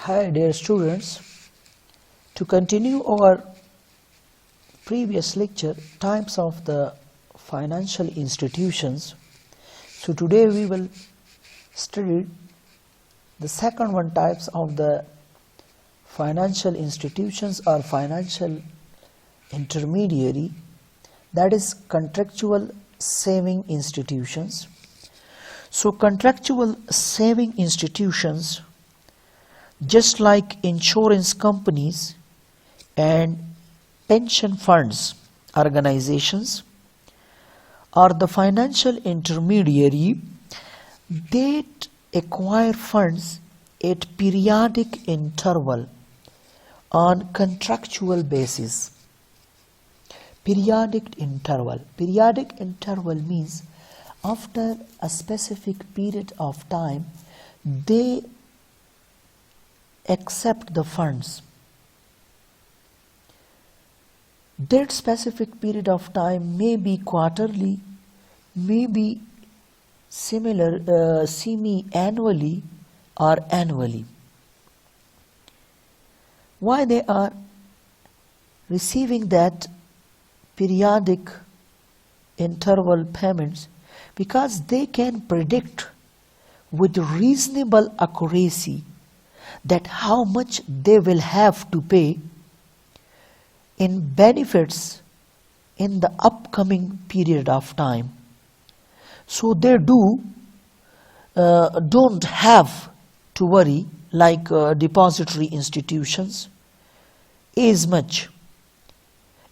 Hi dear students, to continue our previous lecture, types of the financial institutions. So today we will study the second one, types of the financial institutions or financial intermediary, that is contractual saving institutions. So contractual saving institutions, just like insurance companies and pension funds organizations, are the financial intermediary that acquire funds at periodic interval on contractual basis. Periodic interval means after a specific period of time they accept the funds. That specific period of time may be quarterly, may be semi-annually or annually. Why they are receiving that periodic interval payments? Because they can predict with reasonable accuracy that how much they will have to pay in benefits in the upcoming period of time. So they don't have to worry like depository institutions as much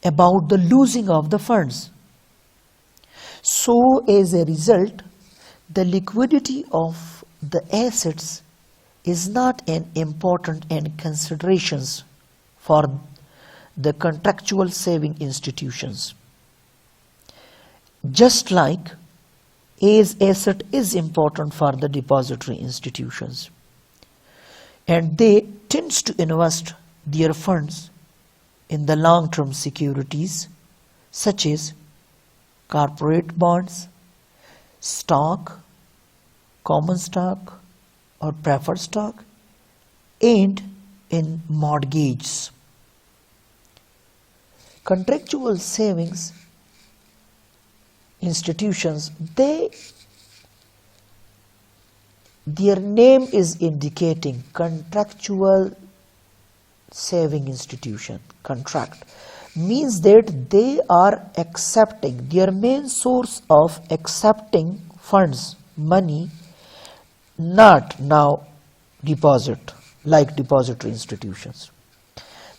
about the losing of the funds. So as a result, the liquidity of the assets is not an important and considerations for the contractual saving institutions. Just like as asset is important for the depository institutions, and they tend to invest their funds in the long-term securities such as corporate bonds, stock, common stock or preferred stock, and in mortgages. Contractual savings institutions, their name is indicating contractual saving institution. Contract means that they are accepting, their main source of accepting funds, money, not now deposit like depository institutions.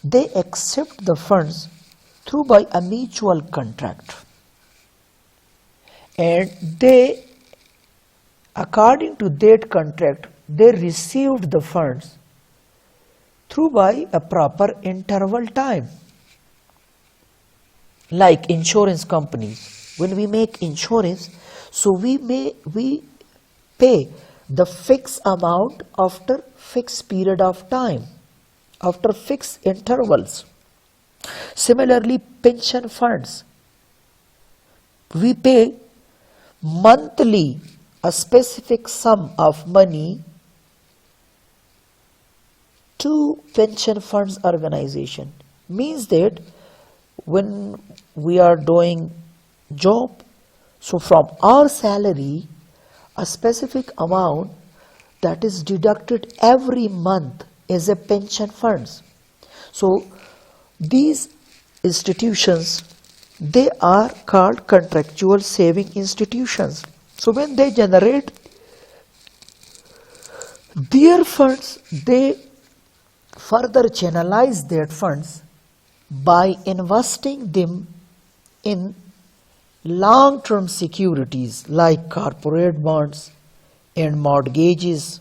They accept the funds through by a mutual contract, and they, according to that contract, they received the funds through by a proper interval time. Like insurance companies, when we make insurance, so we pay the fixed amount after fixed period of time, after fixed intervals. Similarly, pension funds, we pay monthly a specific sum of money to pension funds organization. Means that when we are doing job, so from our salary a specific amount that is deducted every month as a pension funds. So these institutions, they are called contractual saving institutions. So when they generate their funds, they further channelize their funds by investing them in long-term securities like corporate bonds and mortgages,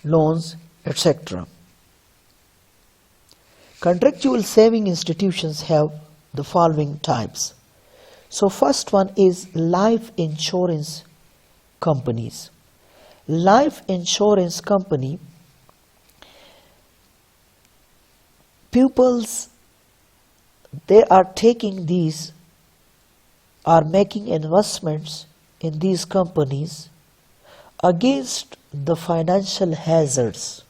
loans, etc. Contractual saving institutions have the following types. So first one is life insurance companies. Life insurance company, pupils, they are taking these, are making investments in these companies against the financial hazards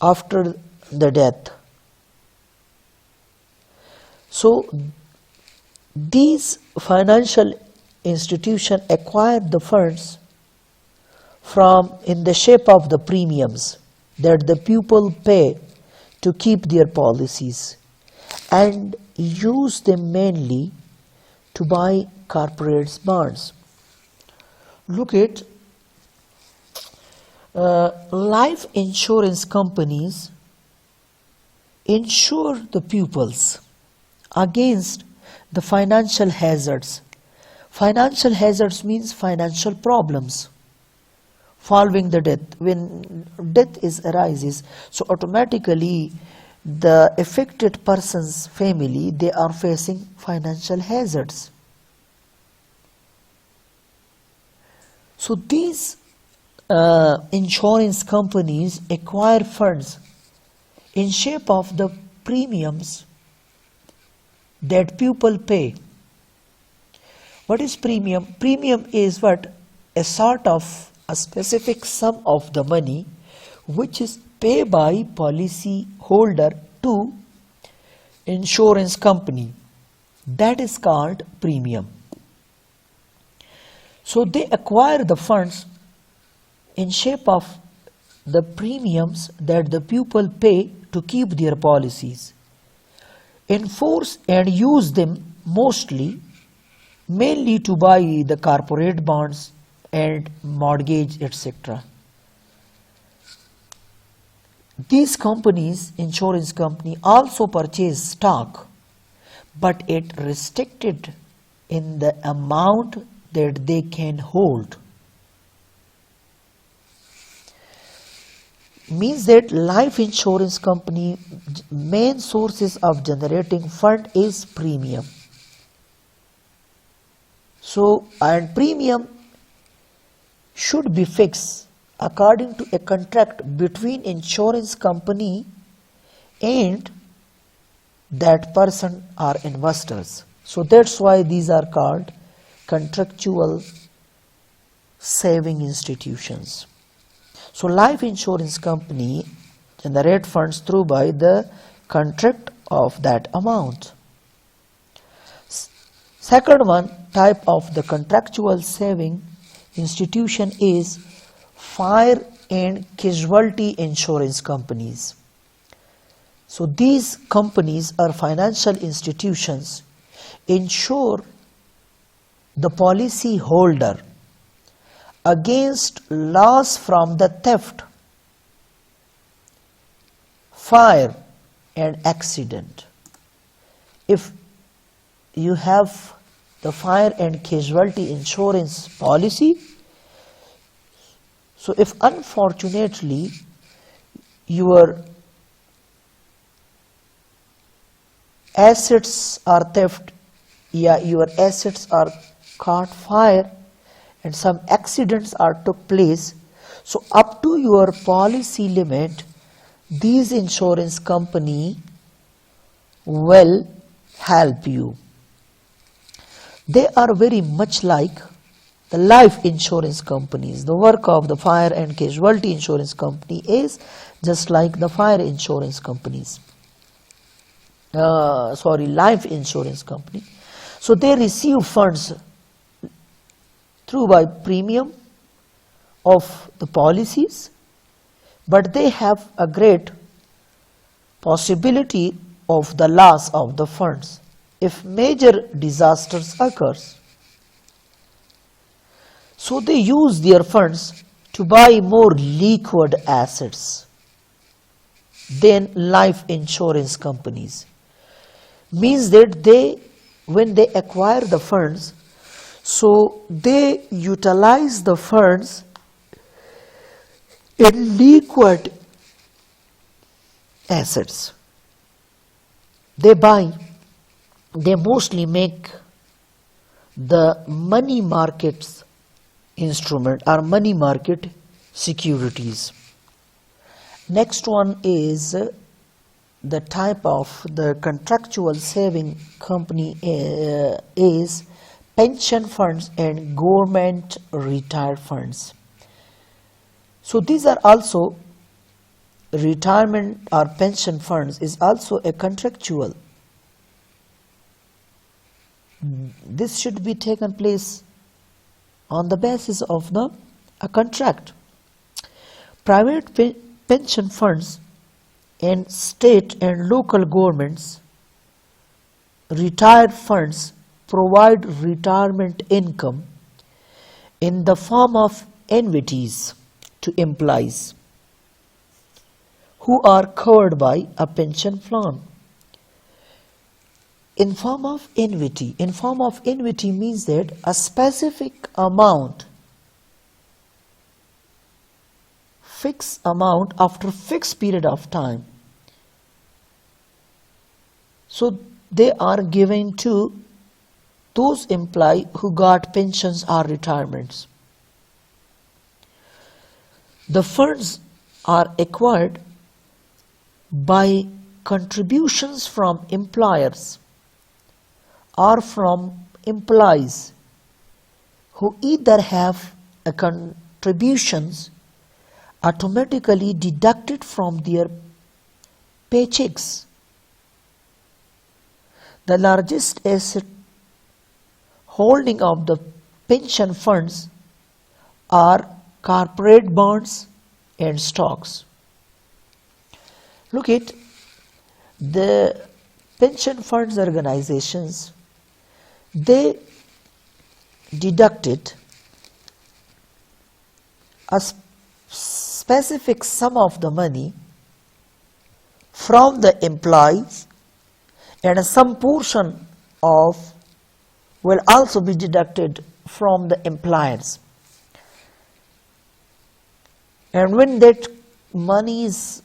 after the death. So these financial institutions acquire the funds from in the shape of the premiums that the people pay to keep their policies and use them mainly to buy corporate bonds. Look at life insurance companies insure the pupils against the financial hazards. Financial hazards means financial problems following the death. When death arises, so automatically the affected person's family, they are facing financial hazards. So these insurance companies acquire funds in shape of the premiums that people pay. What is premium? Premium is what? A sort of a specific sum of the money which is paid by policy holder to insurance company. That is called premium. So they acquire the funds in shape of the premiums that the people pay to keep their policies, enforce and use them mainly to buy the corporate bonds and mortgage, etc. These companies, insurance company, also purchase stock, but it restricted in the amount that they can hold. Means that life insurance company main sources of generating fund is premium. So, and premium should be fixed according to a contract between insurance company and that person or investors. So that's why these are called contractual saving institutions. So life insurance company generate funds through by the contract of that amount. Second one type of the contractual saving institution is fire and casualty insurance companies. So these companies are financial institutions insure the policy holder against loss from the theft, fire and accident. If you have the fire and casualty insurance policy, so if unfortunately your assets are theft, your assets are caught fire and some accidents are took place, so up to your policy limit, these insurance company will help you. They are very much like the life insurance companies. The work of the fire and casualty insurance company is just like the fire insurance companies. Life insurance company. So they receive funds through by premium of the policies, but they have a great possibility of the loss of the funds if major disasters occurs. So they use their funds to buy more liquid assets than life insurance companies. Means that when they acquire the funds, so they utilize the funds in liquid assets. They mostly make the money markets instrument or money market securities. Next one is the type of the contractual saving company is pension funds and government retired funds. So these are also retirement or pension funds is also a contractual. This should be taken place on the basis of a contract. Private pension funds and state and local governments retired funds provide retirement income in the form of annuities to employees who are covered by a pension plan. In form of annuity means that a specific amount, fixed amount after fixed period of time. So they are given to those employees who got pensions or retirements. The funds are acquired by contributions from employers or from employees who either have a contributions automatically deducted from their paychecks. The largest asset holding of the pension funds are corporate bonds and stocks. Look at the pension funds organizations, they deducted a specific sum of the money from the employees, and some portion of will also be deducted from the employers. And when that money is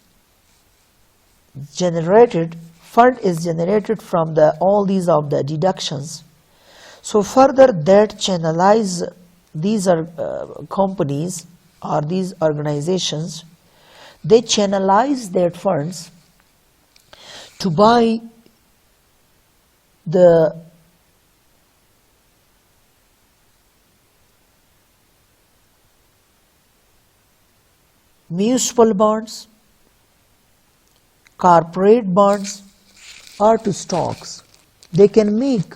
generated, fund is generated from all these of the deductions. So further that channelize, these are companies or these organizations, they channelize their funds to buy the municipal bonds, corporate bonds, or to stocks. They can make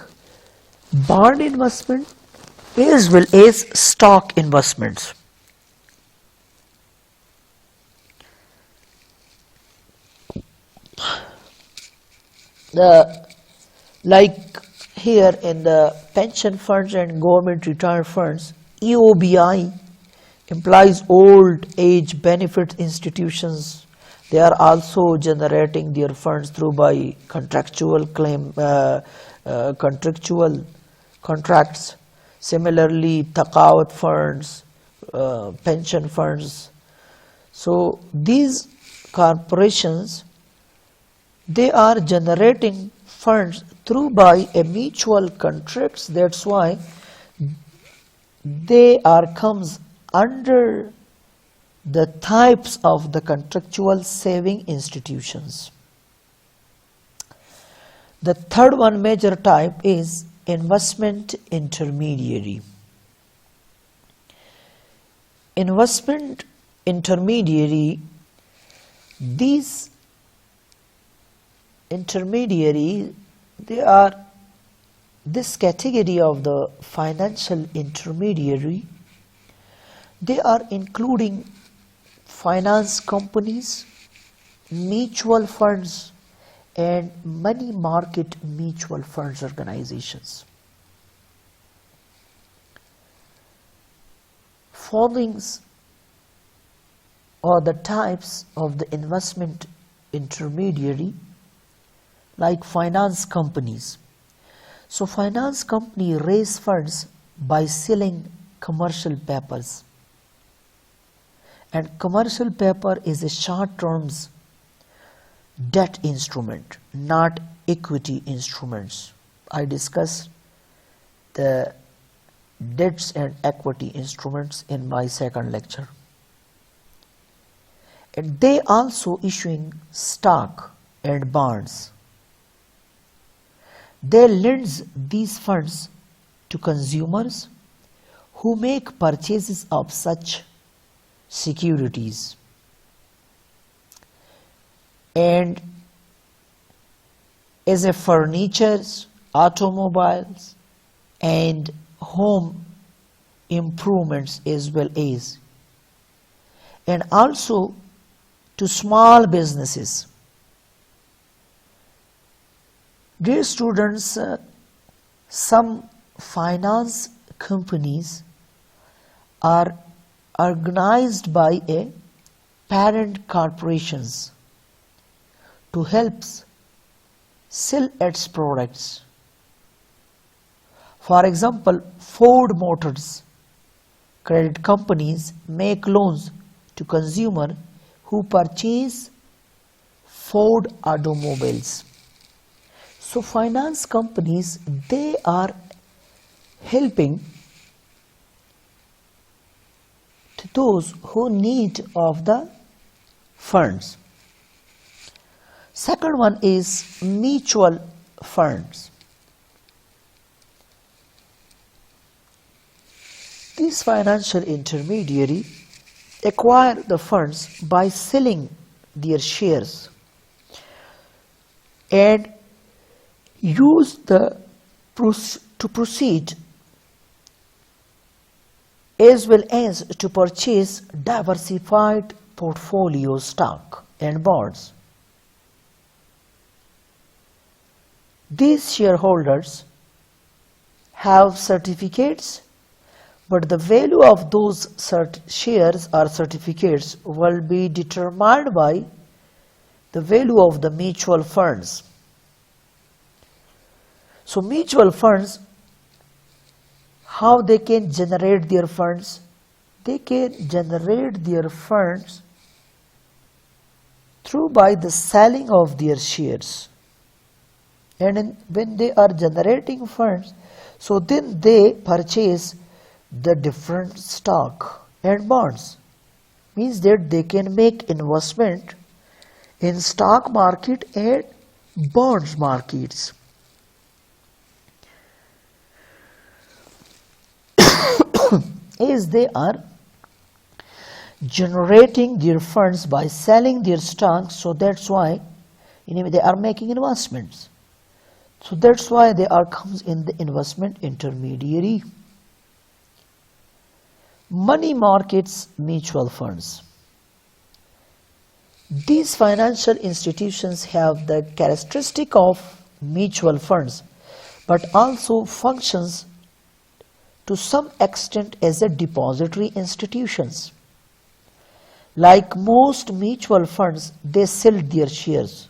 bond investment as well as stock investments. Like here in the pension funds and government retirement funds, EOBI implies old age benefit institutions. They are also generating their funds through by contractual contracts. Similarly, Taqawat funds, pension funds. So these corporations, they are generating funds through by a mutual contracts. That's why they comes under the types of the contractual saving institutions. The third one major type is investment intermediary. Investment intermediary, these intermediary, they are this category of the financial intermediary. They are including finance companies, mutual funds, and money market mutual funds organizations. Followings are the types of the investment intermediary, like finance companies. So finance company raise funds by selling commercial papers. And commercial paper is a short-term debt instrument, not equity instruments. I discussed the debts and equity instruments in my second lecture. And they also issuing stock and bonds. They lend these funds to consumers who make purchases of such securities. and as a furnitures, automobiles and home improvements as well as, and also to small businesses. Dear students, some finance companies are organized by a parent corporations to help sell its products. For example, Ford Motors credit companies make loans to consumers who purchase Ford automobiles. So finance companies, they are helping to those who need of the funds. Second one is mutual funds. These financial intermediary acquire the funds by selling their shares and use to proceed as well as to purchase diversified portfolio stock and bonds. These shareholders have certificates, but the value of those shares or certificates will be determined by the value of the mutual funds. So mutual funds, how they can generate their funds? They can generate their funds through by the selling of their shares. And when they are generating funds, so then they purchase the different stock and bonds. Means that they can make investment in stock market and bonds markets. As they are generating their funds by selling their stocks, so that's why they are making investments. So that's why they are comes in the investment intermediary. Money markets mutual funds. These financial institutions have the characteristic of mutual funds, but also functions to some extent as a depository institutions. Like most mutual funds, they sell their shares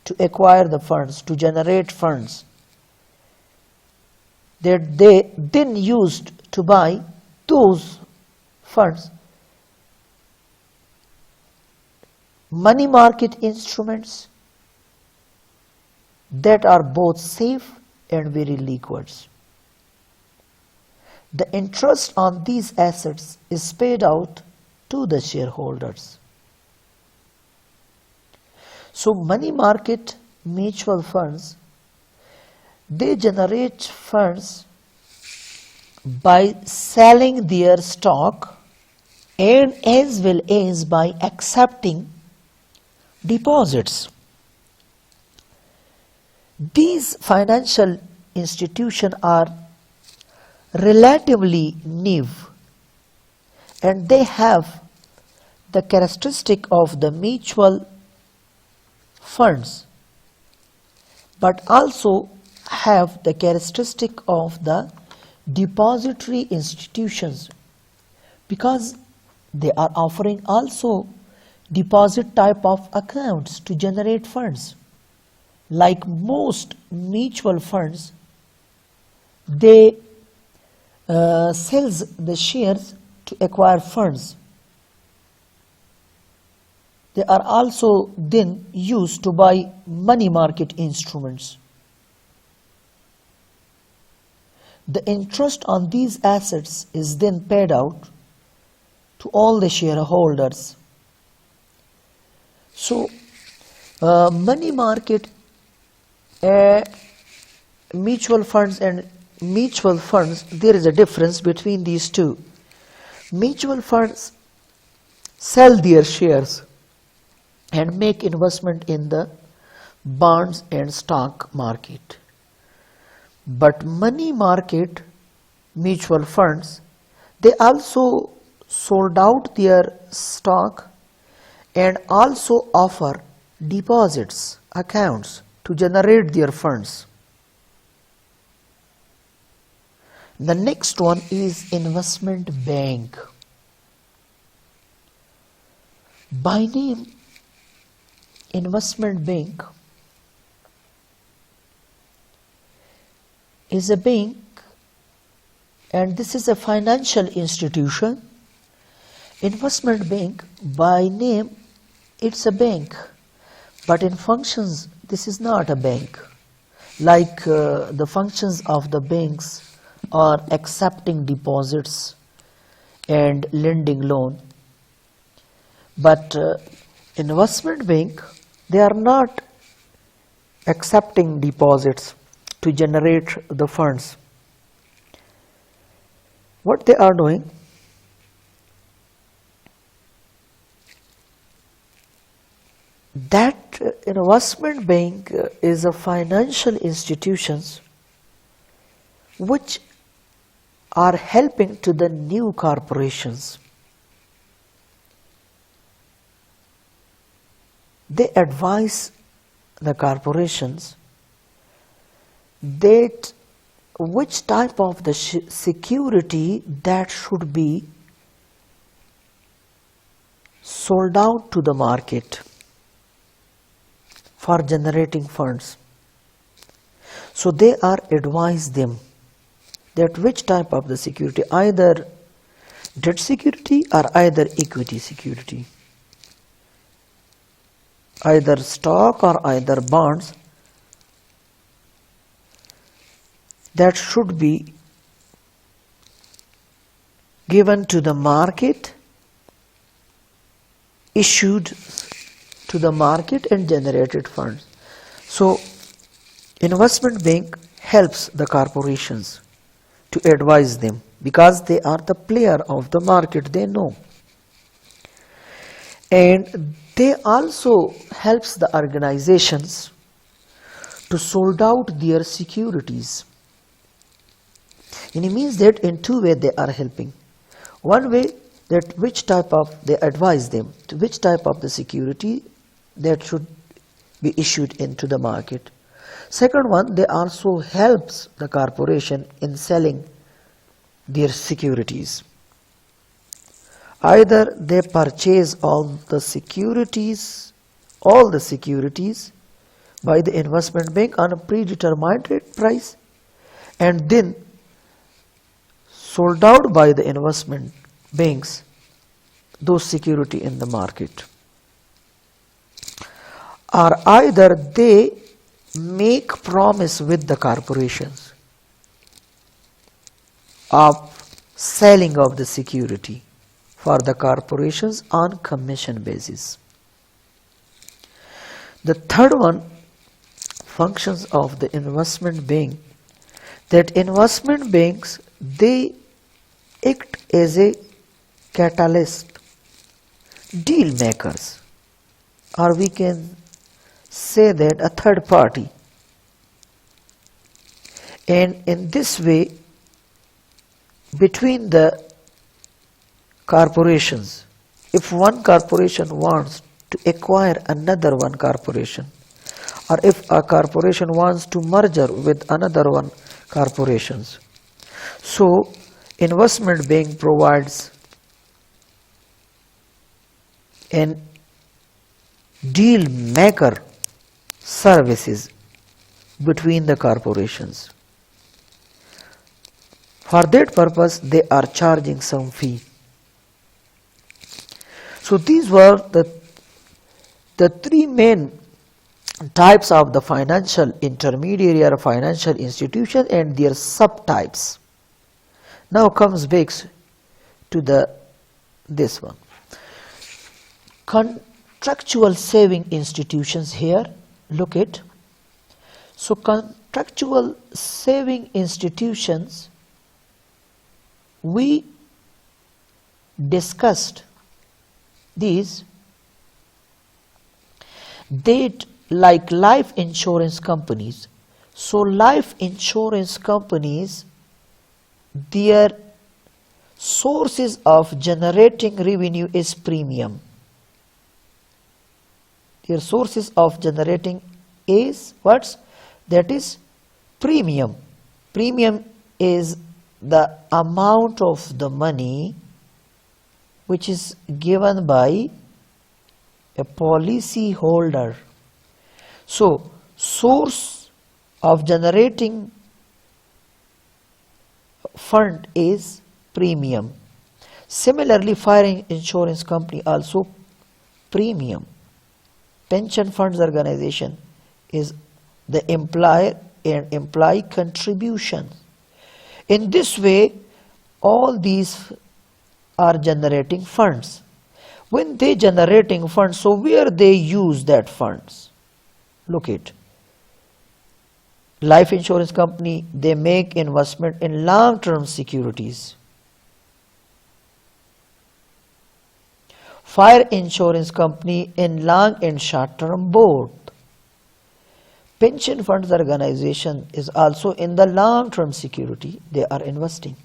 to acquire the funds, to generate funds that they then used to buy those funds. Money market instruments that are both safe and very liquid. The interest on these assets is paid out to the shareholders. So money market mutual funds, they generate funds by selling their stock and as well as by accepting deposits. These financial institutions are relatively new and they have the characteristic of the mutual funds, but also have the characteristic of the depository institutions, because they are offering also deposit type of accounts to generate funds. Like most mutual funds, they sells the shares to acquire funds. They are also then used to buy money market instruments. The interest on these assets is then paid out to all the shareholders. So, money market mutual funds and mutual funds, there is a difference between these two. Mutual funds sell their shares and make investment in the bonds and stock market. But money market mutual funds, they also sold out their stock and also offer deposits accounts to generate their funds. The next one is investment bank. By name, investment bank is a bank, and this is a financial institution. Investment bank, by name, it's a bank, but in functions, this is not a bank. Like the functions of the banks are accepting deposits and lending loan. But investment bank, they are not accepting deposits to generate the funds. What they are doing, that investment bank is a financial institutions which are helping to the new corporations. They advise the corporations that which type of the security that should be sold out to the market for generating funds. So they are advise them that which type of the security, either debt security or either equity security, either stock or either bonds, that should be given to the market, issued to the market and generated funds. So investment bank helps the corporations to advise them because they are the player of the market, they know. And they also helps the organizations to sold out their securities. And it means that in two ways they are helping. One way, that which type of, they advise them to which type of the security that should be issued into the market. Second one, they also helps the corporation in selling their securities. Either they purchase all the securities by the investment bank on a predetermined price and then sold out by the investment banks those security in the market. Or either they make promise with the corporations of selling of the security for the corporations on commission basis. The third one, functions of the investment bank, that investment banks, they act as a catalyst, deal makers, or we can say that a third party. And in this way, between the corporations, if one corporation wants to acquire another one corporation, or if a corporation wants to merger with another one corporations, so investment bank provides an deal maker services between the corporations. For that purpose, they are charging some fee. So these were the three main types of the financial intermediary or financial institution and their subtypes. Now comes back to this one. Contractual saving institutions here, look at. So contractual saving institutions, we discussed these They like life insurance companies. So life insurance companies, their sources of generating revenue is premium. Their sources of generating is what? That is premium. Premium is the amount of the money which is given by a policy holder. So source of generating fund is premium. Similarly, fire insurance company also premium. Pension funds organization is the employer and employee contribution. In this way, all these are generating funds. When they generating funds, so where they use that funds? Look at life insurance company, they make investment in long-term securities. Fire insurance company in long and short-term both. Pension funds organization is also in the long-term security they are investing.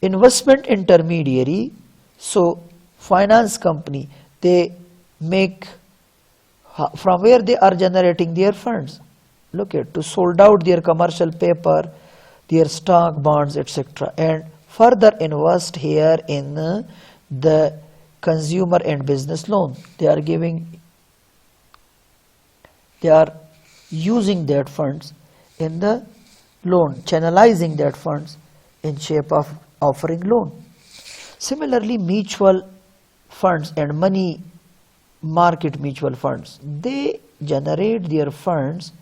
Investment intermediary, so finance company, they make, from where they are generating their funds? Look at, to sold out their commercial paper, their stock, bonds, etc. and further invest here in the consumer and business loan. They are using that funds in the loan, channelizing that funds in shape of offering loan. Similarly, mutual funds and money market mutual funds, they generate their funds,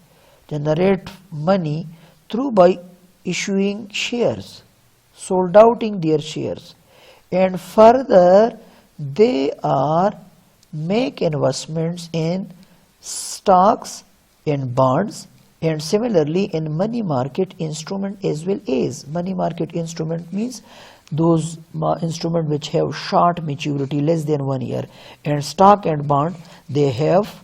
generate money through by issuing shares, sold outing their shares, and further they are make investments in stocks, in bonds, and similarly in money market instrument as well. As money market instrument means those instruments which have short maturity, less than 1 year, and stock and bond, they have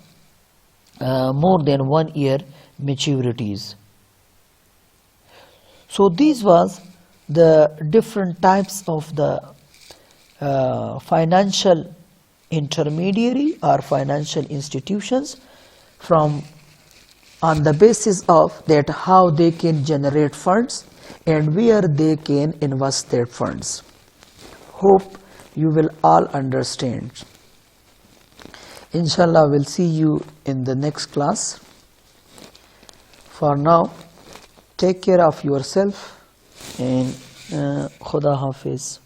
more than 1 year maturities. So these was the different types of the financial intermediary or financial institutions, from on the basis of that how they can generate funds and where they can invest their funds. Hope you will all understand. Inshallah, we'll see you in the next class. For now, take care of yourself and Khuda Hafiz.